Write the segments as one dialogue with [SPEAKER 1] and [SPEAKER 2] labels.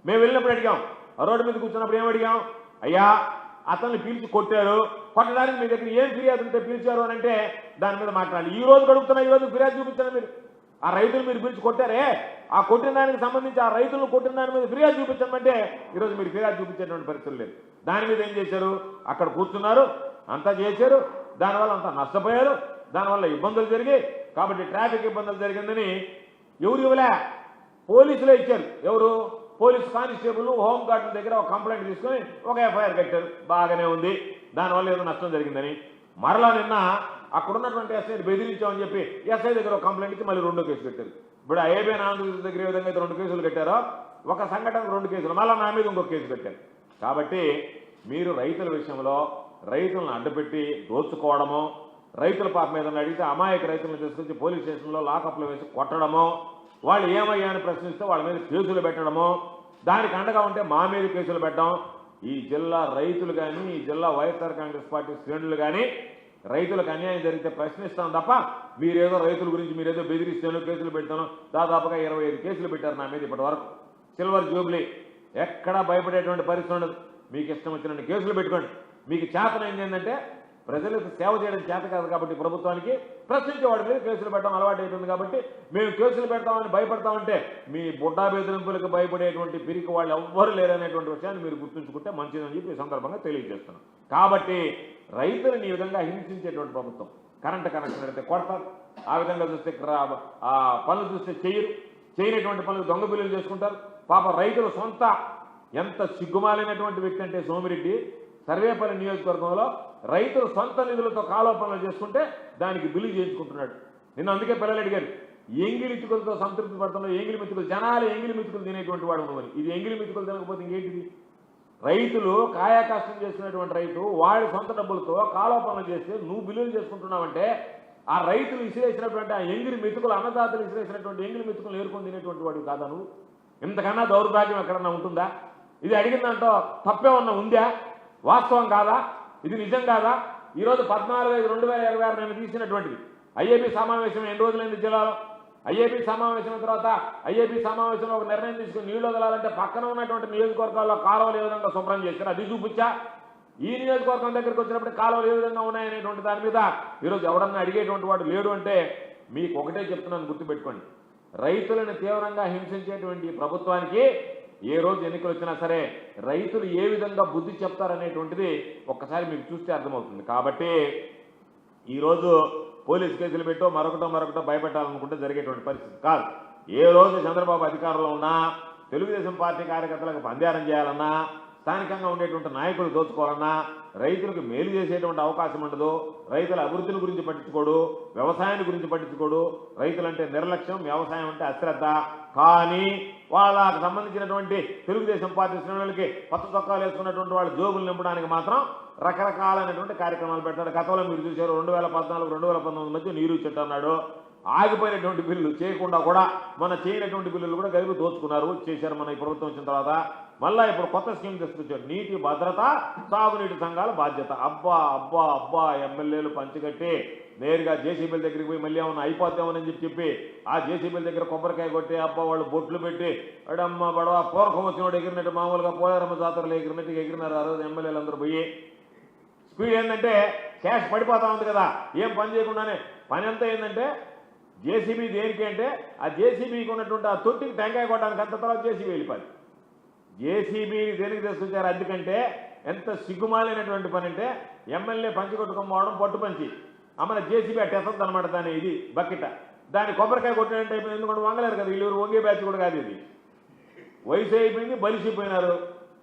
[SPEAKER 1] మేము వెళ్ళినప్పుడు అడిగాం, రోడ్డు మీద కూర్చున్నప్పుడు ఏం అడిగాం, అయ్యా అతన్ని పిలిచి కొట్టారు, కొట్టడానికి మీ దగ్గర ఏం ఫిర్యాదు ఉంటే పిలిచారు అని అంటే దాని మీద మాట్లాడాలి. ఈ రోజు అడుగుతున్నా, ఈ రోజు ఫిర్యాదు చూపించండి. మీరు ఆ రైతులు మీరు పిలిచి కొట్టారే, ఆ కొట్టిన దానికి సంబంధించి ఆ రైతులను కొట్టిన దాని మీద ఫిర్యాదు చూపించమంటే ఈరోజు మీరు ఫిర్యాదు చూపించేటువంటి పరిస్థితులు లేదు. దాని మీద ఏం చేశారు, అక్కడ కూర్చున్నారు, అంతా చేశారు, దానివల్ల అంతా నష్టపోయారు, దానివల్ల ఇబ్బందులు జరిగాయి. కాబట్టి ట్రాఫిక్ ఇబ్బందులు జరిగిందని ఎవరు ఇవ్వలే, పోలీసులే ఇచ్చారు. ఎవరు, పోలీస్ కానిస్టేబుల్ హోంగార్డుల దగ్గర ఒక కంప్లైంట్ తీసుకొని ఒక ఎఫ్ఐఆర్ కట్టారు, బాగానే ఉంది, దానివల్ల ఏదో నష్టం జరిగిందని. మరలా నిన్న అక్కడ ఉన్నటువంటి ఎస్ఐని బెదిరించామని చెప్పి ఎస్ఐ దగ్గర ఒక కంప్లైంట్ ఇచ్చి మళ్ళీ 2వ కేసు పెట్టారు. ఇప్పుడు ఐఏబీ ఆంధ్రప్రదేశ్ దగ్గర ఏ విధంగా అయితే 2 కేసులు కట్టారో, ఒక సంఘటనకు 2 కేసులు, మళ్ళీ నా మీద ఇంకొక కేసు పెట్టారు. కాబట్టి మీరు రైతుల విషయంలో రైతులను అడ్డుపెట్టి దోచుకోవడము, రైతుల పాప మీద అడిగితే అమాయక రైతులను తీసుకొచ్చి పోలీస్ స్టేషన్లో లాకప్లో వేసి కొట్టడము, వాళ్ళు ఏమయ్యా అని ప్రశ్నిస్తే వాళ్ళ మీద కేసులు పెట్టడము, దానికి అండగా ఉంటే మా మీద కేసులు పెట్టడం. ఈ జిల్లా రైతులు కానీ, ఈ జిల్లా వైఎస్ఆర్ కాంగ్రెస్ పార్టీ శ్రేణులు కానీ రైతులకు అన్యాయం జరిగితే ప్రశ్నిస్తాం తప్ప మీరేదో రైతుల గురించి మీరేదో బెదిరిస్తాను, కేసులు పెడతాను. దాదాపుగా 25 కేసులు పెట్టారు నా మీద ఇప్పటి వరకు. సిల్వర్ జూబ్లీ ఎక్కడా భయపడేటువంటి పరిస్థితి ఉండదు. మీకు ఇష్టం వచ్చినట్టు కేసులు పెట్టుకోండి. మీకు చేతనైంది ఏంటంటే ప్రజలకు సేవ చేయడం చేత కాదు కాబట్టి ప్రభుత్వానికి ప్రశ్నించే వాడి మీద కేసులు పెట్టడం అలవాటు అవుతుంది. కాబట్టి మేము కేసులు పెడతామని భయపడతామంటే మీ బుడ్డా బెదిరింపులకు భయపడేటువంటి పిరికి వాళ్ళు ఎవ్వరు లేరనేటువంటి విషయాన్ని మీరు గుర్తుంచుకుంటే మంచిదని చెప్పి ఈ సందర్భంగా తెలియజేస్తున్నాం. కాబట్టి రైతులను ఈ విధంగా హింసించేటువంటి ప్రభుత్వం, కరెంటు కనెక్షన్ అయితే కొడతారు, ఆ విధంగా చూస్తే పనులు చూస్తే చేయనటువంటి పనులు దొంగ బిల్లులు చేసుకుంటారు. పాప రైతుల సొంత ఎంత సిగ్గుమాలినటువంటి వ్యక్తి అంటే సోమిరెడ్డి సర్వేపల్లి నియోజకవర్గంలో రైతులు సొంత నిధులతో కాలువ పనులు చేసుకుంటే దానికి బిల్లు చేయించుకుంటున్నాడు. నిన్న అందుకే పిల్లలు అడిగారు, ఎంగిలి మెతుకులతో సంతృప్తి పడుతున్నావు, ఎంగిలి మెతుకులు, జనాలు ఎంగిలి మెతుకులు తినేటువంటి వాడు ఉన్నవని. ఇది ఎంగిలి మెతుకులు తినకపోతే ఇంకేంటిది? రైతులు కాయా కష్టం చేసినటువంటి రైతు వాడి సొంత డబ్బులతో కాలువ పనులు చేస్తే నువ్వు బిల్లులు చేసుకుంటున్నావంటే ఆ రైతులు ఇసిరేసినటువంటి ఆ ఎంగిలి మెతుకులు, అన్నదాతలు ఇసిరేసినటువంటి ఎంగిలి మెతుకులు ఏరుకొని తినేటువంటి వాడు కాదా నువ్వు? ఇంతకన్నా దౌర్భాగ్యం ఎక్కడన్నా ఉంటుందా? ఇది అడిగిందంటో తప్పేమన్నా ఉందా? వాస్తవం కాదా? ఇది నిజం కాదా? ఈరోజు 14/5/2026 నేను తీసినటువంటిది ఐఏబీ సమావేశం ఎన్ని రోజులైంది జిల్లాలో? ఐఏబీ సమావేశం తర్వాత ఐఏబీ సమావేశంలో ఒక నిర్ణయం తీసుకుని నీళ్లు వదలాలంటే పక్కన ఉన్నటువంటి నియోజకవర్గాల్లో కాలువలు ఏ విధంగా శుభ్రం చేశారు అది చూపించా. ఈ నియోజకవర్గం దగ్గరికి వచ్చినప్పుడు కాలువలు ఏ విధంగా ఉన్నాయనేటువంటి దాని మీద ఈరోజు ఎవడన్నా అడిగేటువంటి వాడు లేడు. అంటే మీకు ఒకటే చెప్తున్నాను, గుర్తుపెట్టుకోండి, రైతులను తీవ్రంగా హింసించేటువంటి ప్రభుత్వానికి ఏ రోజు ఎన్నికలు వచ్చినా సరే రైతులు ఏ విధంగా బుద్ధి చెప్తారనేటువంటిది ఒక్కసారి మీకు చూస్తే అర్థమవుతుంది. కాబట్టి ఈరోజు పోలీస్ కేసులు పెట్టో మరొకటో భయపెట్టాలనుకుంటే జరిగేటువంటి పరిస్థితి కాదు. ఏ రోజు చంద్రబాబు అధికారంలో ఉన్నా తెలుగుదేశం పార్టీ కార్యకర్తలకు పందారం చేయాలన్నా, స్థానికంగా ఉండేటువంటి నాయకులు దోచుకోవాలన్నా రైతులకు మేలు చేసేటువంటి అవకాశం ఉండదు. రైతుల అభివృద్ధిని గురించి పట్టించుకోడు, వ్యవసాయాన్ని గురించి పట్టించుకోడు. రైతులంటే నిర్లక్ష్యం, వ్యవసాయం అంటే అశ్రద్ధ. కానీ వాళ్ళకు సంబంధించినటువంటి తెలుగుదేశం పార్టీ శ్రేణులకి పచ్చ చొక్కాలు వేసుకున్నటువంటి వాళ్ళు జోబులు నింపడానికి మాత్రం రకరకాలైనటువంటి కార్యక్రమాలు పెడతాడు. గతంలో మీరు చూశారు 2014-2019 మధ్య నీరు చెట్టు అన్నాడు. ఆగిపోయినటువంటి బిల్లులు చేయకుండా కూడా మన చేయనటువంటి బిల్లులు కూడా కలిపి దోచుకున్నారు, చేశారు. మన ఈ ప్రభుత్వం వచ్చిన తర్వాత మళ్ళీ ఇప్పుడు కొత్త స్కీమ్ తీసుకొచ్చారు, నీటి భద్రత, సాగునీటి సంఘాల బాధ్యత. అబ్బా ఎమ్మెల్యేలు పంచికట్టి నేరుగా జేసీబీల దగ్గరికి పోయి మళ్ళీ ఏమన్నా అయిపోతామని చెప్పి ఆ జేసీబీల దగ్గర కొబ్బరికాయ కొట్టి వాళ్ళు బొట్లు పెట్టి అడమ్మ బడవ పూర్వకం వచ్చినోడు ఎగిరినట్టు మామూలుగా పోయారమ్మ జాతరలు ఎగిరినట్టు ఎగిరినారు. ఆ రోజు ఎమ్మెల్యేలు అందరూ పోయి స్పీడ్ ఏంటంటే క్యాష్ పడిపోతా ఉంది కదా, ఏం పని చేయకుండానే. పని అంతా ఏంటంటే జేసీబీ దేనికి అంటే ఆ జేసీబీకి ఉన్నటువంటి ఆ తొట్టికి టెంకాయ కొట్టడానికి అంత తర్వాత జేసీబీ వెళ్ళిపోయి జేసీబీ దేనికి తీసుకొచ్చారు? అందుకంటే ఎంత సిగ్గుమాలైనటువంటి పని అంటే ఎమ్మెల్యే పంచి కొట్టుకోవడం పట్టు పంచి మన జేసీబీ అట్ట ఎత్తద్దు అనమాట. దాని ఇది బకెట దాన్ని కొబ్బరికాయ కొట్టినట్టు అయిపోయింది. ఎందుకంటే వంగలేరు కదా వీళ్ళు, వంగే బ్యాచ్ కూడా కాదు ఇది. వయసు అయిపోయింది, బలిసిపోయినారు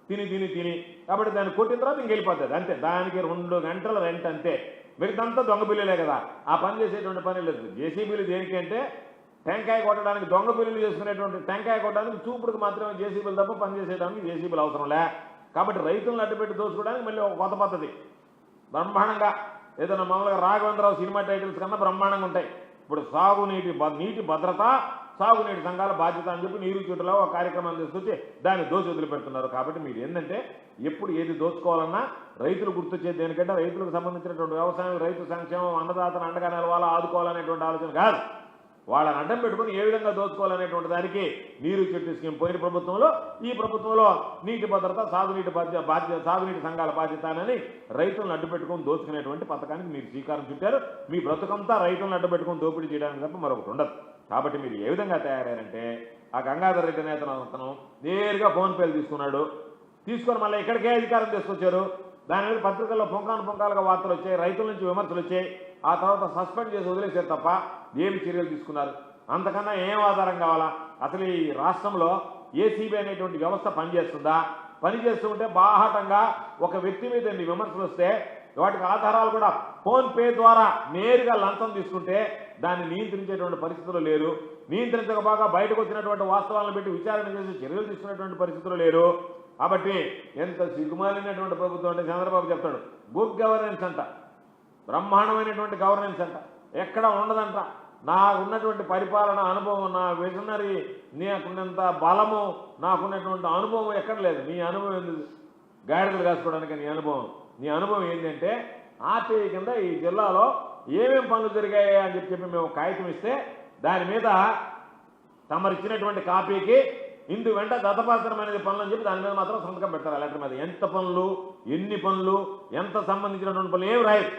[SPEAKER 1] తిని. కాబట్టి దాన్ని కొట్టిన తర్వాత ఇంకెళ్ళిపోతుంది అంతే. దానికి 2 గంటల రెంట్ అంతే. మిగతాంతా దొంగ బిల్లులే కదా, ఆ పని చేసేటువంటి పని లేదు. జేసీబీలు దేనికి అంటే టెంకాయ కొట్టడానికి, దొంగ బిల్లులు చేసుకునేటువంటి టెంకాయ కొట్టడానికి చూపుడుకు మాత్రమే జేసీబీలు తప్ప పని చేసేయడానికి జేసీబీలు అవసరం లే. కాబట్టి రైతులను అడ్డుపెట్టి దోచుకోవడానికి మళ్ళీ ఒక కొత్త పద్ధతి బ్రహ్మాండంగా ఏదైనా మామూలుగా రాఘవేంద్రరావు సినిమా టైటిల్స్ కన్నా బ్రహ్మాండంగా ఉంటాయి. ఇప్పుడు నీటి భద్రత, సాగునీటి సంఘాల బాధ్యత అని చెప్పి నీరు చుట్టలో ఒక కార్యక్రమం తీసుకొచ్చి దాన్ని దోచి వదిలిపెడుతున్నారు. కాబట్టి మీరు ఏంటంటే ఎప్పుడు ఏది దోచుకోవాలన్నా రైతులు గుర్తొచ్చేది దేనికంటే రైతులకు సంబంధించినటువంటి వ్యవసాయం, రైతు సంక్షేమం, అన్నదాతను అండగా నిలవాలా, ఆదుకోవాలనేటువంటి ఆలోచన కాదు. వాళ్ళని అడ్డం పెట్టుకుని ఏ విధంగా దోచుకోవాలనేటువంటి దానికి నీరు చెట్టు స్కీమ్ పోయిన ప్రభుత్వంలో, ఈ ప్రభుత్వంలో నీటి భద్రత, సాగునీటి సంఘాల బాధ్యతనని రైతులను అడ్డు పెట్టుకుని దోచుకునేటువంటి పథకానికి మీరు శ్రీకారం చుట్టారు. మీ బ్రతుకంతా రైతులను అడ్డు పెట్టుకుని దోపిడీ చేయడానికి తప్ప మరొకటి ఉండదు. కాబట్టి మీరు ఏ విధంగా తయారయ్యారంటే, ఆ గంగాధర్ రెడ్డి నేతను నేరుగా ఫోన్పేలు తీసుకొని మళ్ళీ ఇక్కడికే అధికారం తీసుకొచ్చారు. దాని మీద పత్రికల్లో పుంకాలుగా వార్తలు వచ్చాయి, రైతుల నుంచి విమర్శలు వచ్చాయి. ఆ తర్వాత సస్పెండ్ చేసి వదిలేశారు తప్ప ఏమి చర్యలు తీసుకున్నారు? అంతకన్నా ఏం ఆధారం కావాలా? అసలు ఈ రాష్ట్రంలో ఏసీబీ అనేటువంటి వ్యవస్థ పనిచేస్తుందా? పనిచేస్తూ ఉంటే బాహాటంగా ఒక వ్యక్తి మీద ఎన్ని విమర్శలు వస్తే వాటికి ఆధారాలు కూడా ఫోన్పే ద్వారా నేరుగా లంచం తీసుకుంటే దాన్ని నియంత్రించేటువంటి పరిస్థితులు లేరు. నియంత్రించకపోగా బయటకు వచ్చినటువంటి వాస్తవాలను పెట్టి విచారణ చేసి చర్యలు తీసుకునేటువంటి పరిస్థితులు లేరు. కాబట్టి ఎంత సిగ్గుమాలినటువంటి ప్రభుత్వం అంటే చంద్రబాబు చెప్తాడు, గుడ్ గవర్నెన్స్ అంట, బ్రహ్మాండమైనటువంటి గవర్నెన్స్ అంట, ఎక్కడ ఉండదంట. నాకున్నటువంటి పరిపాలన అనుభవం, నా విజనరీ, నాకున్నంత బలము, నాకున్నటువంటి అనుభవం ఎక్కడ లేదు. నీ అనుభవం ఎందుకు? గాడిదలు కాసుకోవడానికి నీ అనుభవం ఏంటంటే, ఆర్టీఐ కింద ఈ జిల్లాలో ఏమేం పనులు జరిగాయి అని చెప్పి మేము కాగితం ఇస్తే దాని మీద తమరిచ్చినటువంటి కాపీకి ఇందు వెంట దత్తపాత్రమైనది పనులు అని చెప్పి దాని మీద మాత్రం సంతకం పెట్టారు. లెటర్ మీద ఎంత పనులు, ఎన్ని పనులు, ఎంత సంబంధించినటువంటి పనులు ఏమి రాయరు.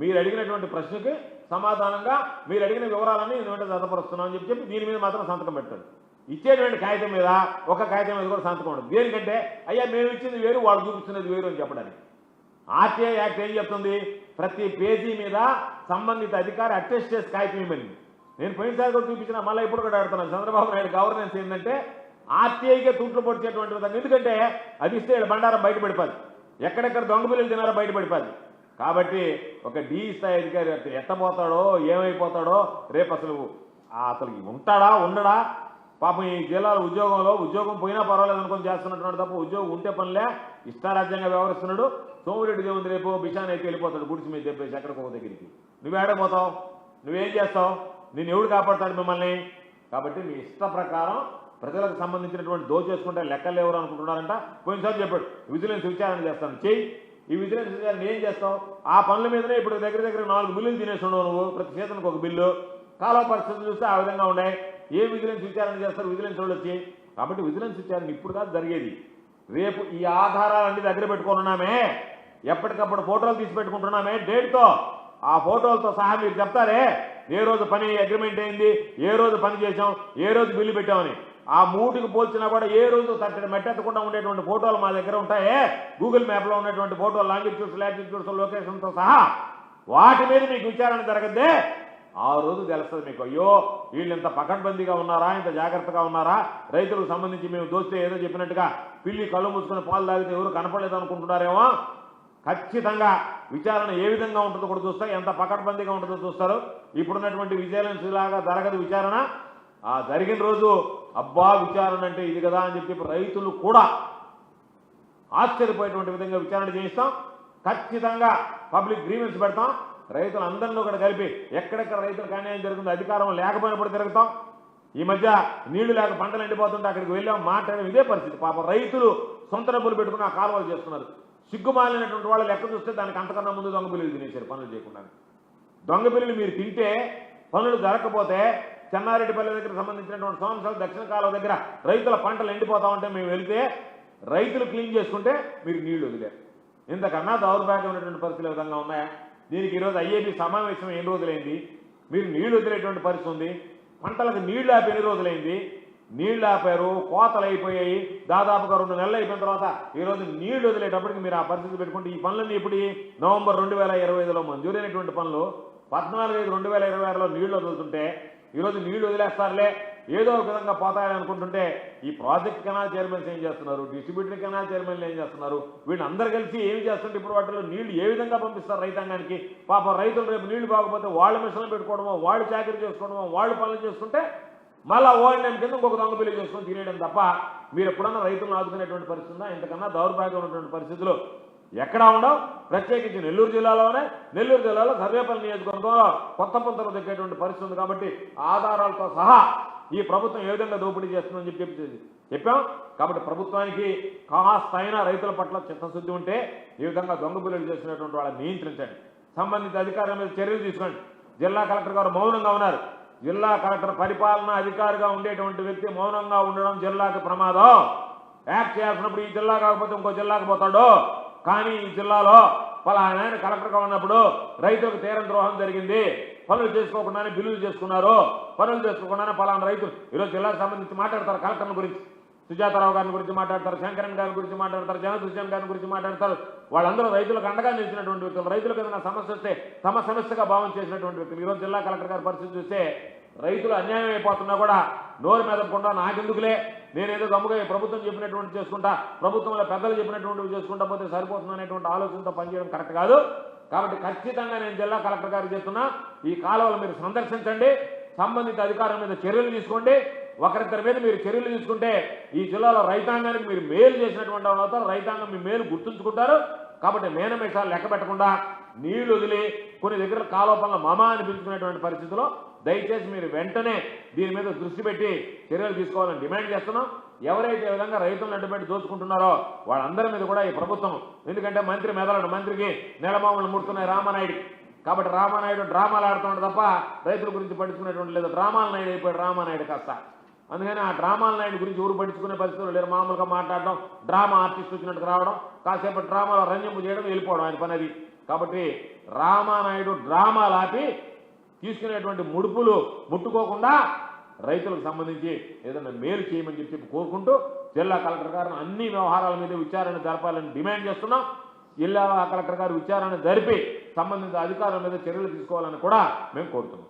[SPEAKER 1] మీరు అడిగినటువంటి ప్రశ్నకి సమాధానంగా మీరు అడిగిన వివరాలన్నీ ఇందు వెంట దత్తపరుస్తున్నాం అని చెప్పి దీని మీద మాత్రం సంతకం పెట్టారు. ఇచ్చేటువంటి కాగితం మీద ఒక కాగితం మీద కూడా సంతకం ఉండదు. దేనికంటే అయ్యా మేము ఇచ్చింది వేరు, వాళ్ళు చూపిస్తున్నది వేరు అని చెప్పడానికి. ఆర్టీఐ యాక్ట్ ఏం చెప్తుంది? ప్రతి పేజీ మీద సంబంధిత అధికారి అటెస్ట్ చేసి కాగితం ఇవ్వమని. నేను పోయినసారి కూడా చూపించిన, మళ్ళీ ఇప్పుడు కూడా అడుగుతున్నాను. చంద్రబాబు నాయుడు గవర్నెన్స్ ఏంటంటే ఆర్టీఐకే తూట్లు పొడిచేటువంటి విధంగా. ఎందుకంటే అది ఇస్తే బండారం బయటపడిపోదు, ఎక్కడెక్కడ దొంగ పిల్లలు తినారో బయటపడిపోదు. కాబట్టి ఒక డి స్థాయి అధికారి ఎట్టబోతాడో ఏమైపోతాడో రేపు అసలు ఉంటాడా ఉండడా? పాపం ఈ జిల్లాలో ఉద్యోగం పోయినా పర్వాలేదు అనుకొని చేస్తున్నటువంటి తప్ప ఉద్యోగం ఉంటే పనిలే ఇష్టారాజ్యంగా వ్యవహరిస్తున్నాడు. సోమిరెడ్డి దేవుని రేపు బిషాన్ అయితే వెళ్ళిపోతాడు గుడిసి మీద చెప్పేసి ఎక్కడికో దగ్గరికి. నువ్వేడపోతావు? నువ్వేం చేస్తావు? నేను ఎవడు కాపాడుతాడు మిమ్మల్ని? కాబట్టి మీ ఇష్ట ప్రకారం ప్రజలకు సంబంధించినటువంటి దోచేసుకుంటే లెక్కలు ఎవరు అనుకుంటున్నారంట. పోయినసారి చెప్పాడు విజిలెన్స్ విచారణ చేస్తాను, చెయ్యి. ఈ విజిలెన్స్ విచారణ ఏం చేస్తావు? ఆ పనుల మీదనే ఇప్పుడు దగ్గర 4 బిల్లులు తినేసి ఉండవు నువ్వు. ప్రతి సీజన్కి ఒక బిల్లు. కాలువ పరిస్థితులు చూస్తే ఆ విధంగా ఉన్నాయి. ఏ విజిలెన్స్ విచారణ చేస్తారు విజిలెన్స్ వాళ్ళు వచ్చి? కాబట్టి విజిలెన్స్ విచారణ ఇప్పుడు కాదు జరిగేది, రేపు. ఈ ఆధారాలన్నీ దగ్గర పెట్టుకుంటున్నామే, ఎప్పటికప్పుడు ఫోటోలు తీసి పెట్టుకుంటున్నామే డేట్తో. ఆ ఫోటోలతో సహా మీరు చెప్తారే ఏ రోజు పని అగ్రిమెంట్ అయింది, ఏ రోజు పని చేసాం, ఏ రోజు బిల్లు పెట్టామని. ఆ మూటికి పోల్చినా కూడా ఏ రోజు తట్టడి మెట్టెత్తకుండా ఉండేటువంటి ఫోటోలు మా దగ్గర ఉంటాయే. గూగుల్ మ్యాప్లో ఉన్నటువంటి ఫోటోలు, లాంగిట్యూడ్స్, లాటిట్యూడ్స్, లొకేషన్తో సహా. వాటి మీద మీకు విచారణ జరగద్దే ఆ రోజు తెలుస్తుంది మీకు. అయ్యో వీళ్ళు ఇంత పకడ్బందీగా ఉన్నారా, ఇంత జాగ్రత్తగా ఉన్నారా, రైతులకు సంబంధించి మేము దోస్తే ఏదో చెప్పినట్టుగా పిల్లి కళ్ళు మూసుకొని పాలు తాగితే ఎవరు కనపడలేదు అనుకుంటున్నారేమో. ఖచ్చితంగా విచారణ ఏ విధంగా ఉంటుందో కూడా చూస్తారు, ఎంత పకడ్బందీగా ఉంటుందో చూస్తారు. ఇప్పుడున్నటువంటి విజిలెన్స్ లాగా జరగదు విచారణ. ఆ జరిగిన రోజు అబ్బా విచారణ అంటే ఇది కదా అని చెప్పి రైతులు కూడా ఆశ్చర్యపోయేటువంటి విధంగా విచారణ చేయిస్తాం. ఖచ్చితంగా పబ్లిక్ గ్రీవెన్స్ పెడతాం. రైతులందరినీ కూడా కలిపి ఎక్కడెక్కడ రైతులకు అన్యాయం జరుగుతుందో అధికారం లేకపోయినప్పుడు తిరుగుతాం. ఈ మధ్య నీళ్లు లేక పంటలు ఎండిపోతుంటే అక్కడికి వెళ్ళాం, మాట్లాడడం ఇదే పరిస్థితి. పాపం రైతులు సొంత డబ్బులు పెట్టుకుని ఆ కాలువలు చేస్తున్నారు. సిగ్గుమాలినటువంటి వాళ్ళు లెక్క చూస్తే దానికి అంతకన్నా ముందు దొంగ బిల్లులు తినేశారు పనులు చేయకుండా. దొంగ బిల్లులు మీరు తింటే పనులు జరగకపోతే చెన్నారెడ్డిపల్లి దగ్గర సంబంధించినటువంటి సోమసాల దక్షిణ కాలువ దగ్గర రైతుల పంటలు ఎండిపోతా ఉంటే మేము వెళితే రైతులు క్లీన్ చేసుకుంటే మీరు నీళ్లు వదిలేరు. ఇంతకన్నా దౌర్భాగ్యం ఉన్నటువంటి పరిస్థితులు విధంగా ఉన్నాయా? దీనికి ఈరోజు ఐఏబీ సమావేశం ఎన్ని రోజులైంది? మీరు నీళ్లు వదిలేటువంటి పరిస్థితి ఉంది. పంటలకు నీళ్లు ఆపి ఎన్ని రోజులైంది? నీళ్లు ఆపారు, కోతలు అయిపోయాయి. దాదాపుగా 2 నెలలు అయిపోయిన తర్వాత ఈరోజు నీళ్లు వదిలేటప్పటికి మీరు ఆ పరిస్థితి పెట్టుకుంటే ఈ పనులన్నీ ఇప్పుడు నవంబర్ 2025లో మంజూరైనటువంటి పనులు 14/5/2026లో నీళ్లు వదులుతుంటే ఈరోజు నీళ్లు వదిలేస్తారులే ఏదో ఒక విధంగా పోతాయని అనుకుంటుంటే ఈ ప్రాజెక్ట్ కెనాల్ చైర్మన్స్ ఏం చేస్తున్నారు, డిస్ట్రిబ్యూటర్ కెనాల్ చైర్మన్లు ఏం చేస్తున్నారు, వీళ్ళందరూ కలిసి ఏం చేస్తుంటే ఇప్పుడు వాటిలో నీళ్లు ఏ విధంగా పంపిస్తారు రైతాంగానికి? పాపం రైతులు రేపు నీళ్లు బాగపోతే వాళ్ళు మిషన్లు పెట్టుకోవడమో, వాళ్ళు చాకరీ చేసుకోవడమో, వాళ్ళు పనులు చేసుకుంటే మళ్ళీ ఓఎన్ఎం కింద ఇంకొక దొంగ బిల్లు చేసుకొని తినేయడం తప్ప మీరు ఎప్పుడన్నా రైతులను ఆదుకునేటువంటి పరిస్థితి ఉందా? ఇంతకన్నా దౌర్భాగ్యం ఉన్నటువంటి పరిస్థితులు ఎక్కడా ఉండవు. ప్రత్యేకించి నెల్లూరు జిల్లాలో సర్వేపల్లి నియోజకవర్గంలో కొత్త పుంతలు దక్కేటువంటి పరిస్థితి ఉంది. కాబట్టి ఆధారాలతో సహా ఈ ప్రభుత్వం ఏ విధంగా దోపిడీ చేస్తుందని చెప్పాం. కాబట్టి ప్రభుత్వానికి కాస్తైనా రైతుల పట్ల చిత్తశుద్ధి ఉంటే ఈ విధంగా దొంగ బిల్లులు చేసినటువంటి వాళ్ళని నియంత్రించండి. సంబంధిత అధికారుల మీద చర్యలు తీసుకోండి. జిల్లా కలెక్టర్ గారు మౌనంగా ఉన్నారు. జిల్లా కలెక్టర్ పరిపాలనా అధికారిగా ఉండేటువంటి వ్యక్తి మౌనంగా ఉండడం జిల్లాకి ప్రమాదం. యాక్ట్ చేయాల్సినప్పుడు ఈ జిల్లా కాకపోతే ఇంకో జిల్లాకు పోతాడు. కానీ ఈ జిల్లాలో పలానా ఆయన కలెక్టర్గా ఉన్నప్పుడు రైతులకు తీరం ద్రోహం జరిగింది, పనులు చేసుకోకుండానే బిల్లులు చేసుకున్నారు, పనులు చేసుకోకుండానే పలానా రైతులు ఈరోజు జిల్లాకు సంబంధించి మాట్లాడతారు. కలెక్టర్ల గురించి సుజాతారావు గారి గురించి మాట్లాడతారు, శంకరన్ గారి గురించి మాట్లాడతారు, జనదుష్యన్ గారి గురించి మాట్లాడతారు. వాళ్ళందరూ రైతులకు అండగా నిలిచినటువంటి వ్యక్తులు, రైతులకు ఏదైనా సమస్య వస్తే తమ సమస్యగా భావం చేసినటువంటి వ్యక్తులు. ఈరోజు జిల్లా కలెక్టర్ గారి పరిస్థితి చూస్తే రైతులు అన్యాయం అయిపోతున్నా కూడా నోరు మెదపకుండా నాకెందుకులే, నేనేదో గమ్ముగా ప్రభుత్వం చెప్పినటువంటి చేసుకుంటా, ప్రభుత్వంలో పెద్దలు చెప్పినటువంటివి చేసుకుంటా పోతే సరిపోతుంది అనేటువంటి ఆలోచనతో పనిచేయడం కరెక్ట్ కాదు. కాబట్టి ఖచ్చితంగా నేను జిల్లా కలెక్టర్ గారికి చెప్తున్నా, ఈ కాలువలు మీరు సందర్శించండి, సంబంధిత అధికారుల మీద చర్యలు తీసుకోండి. ఒకరిద్దరి మీద మీరు చర్యలు తీసుకుంటే ఈ జిల్లాలో రైతాంగానికి మీరు మేలు చేసినటువంటి వాళ్ళు అవుతారు, రైతాంగం మీ మేలు గుర్తుంచుకుంటారు. కాబట్టి మేనమేషాలు లెక్క పెట్టకుండా నీళ్లు వదిలి కొన్ని దగ్గర కాలువ పనుల మమ అనిపించుకునేటువంటి పరిస్థితిలో దయచేసి మీరు వెంటనే దీని మీద దృష్టి పెట్టి చర్యలు తీసుకోవాలని డిమాండ్ చేస్తున్నాం. ఎవరైతే ఈ విధంగా రైతులను అడ్డుపెట్టి దోచుకుంటున్నారో వాళ్ళందరి మీద కూడా ఈ ప్రభుత్వం, ఎందుకంటే మంత్రి మెదలడు, మంత్రికి నెలమామూలు ముడుతున్నాయి రామానాయుడికి. కాబట్టి రామానాయుడు డ్రామాలు ఆడుతున్నాడు తప్ప రైతుల గురించి పట్టించుకునేటువంటి లేదు. డ్రామాల నాయుడు అయిపోయాడు రామానాయుడు కాస్త. అందుకని ఆ డ్రామాల నాయుడు గురించి ఊరు పట్టించుకునే పరిస్థితులు లేరు. మామూలుగా మాట్లాడడం, డ్రామా ఆర్టిస్ట్ వచ్చినట్టుకు రావడం, కాసేపు డ్రామాలో రంజింపు చేయడం, వెళ్ళిపోవడం ఆయన పని అది. కాబట్టి రామానాయుడు డ్రామాలు ఆపి తీసుకునేటువంటి ముడుపులు ముట్టుకోకుండా రైతులకు సంబంధించి ఏదైనా మేలు చేయమని చెప్పి కోరుకుంటూ జిల్లా కలెక్టర్ గారిని అన్ని వ్యవహారాల మీద విచారణ జరపాలని డిమాండ్ చేస్తున్నాం. జిల్లా కలెక్టర్ గారు విచారణ జరిపి సంబంధిత అధికారుల మీద చర్యలు తీసుకోవాలని కూడా మేము కోరుతున్నాం.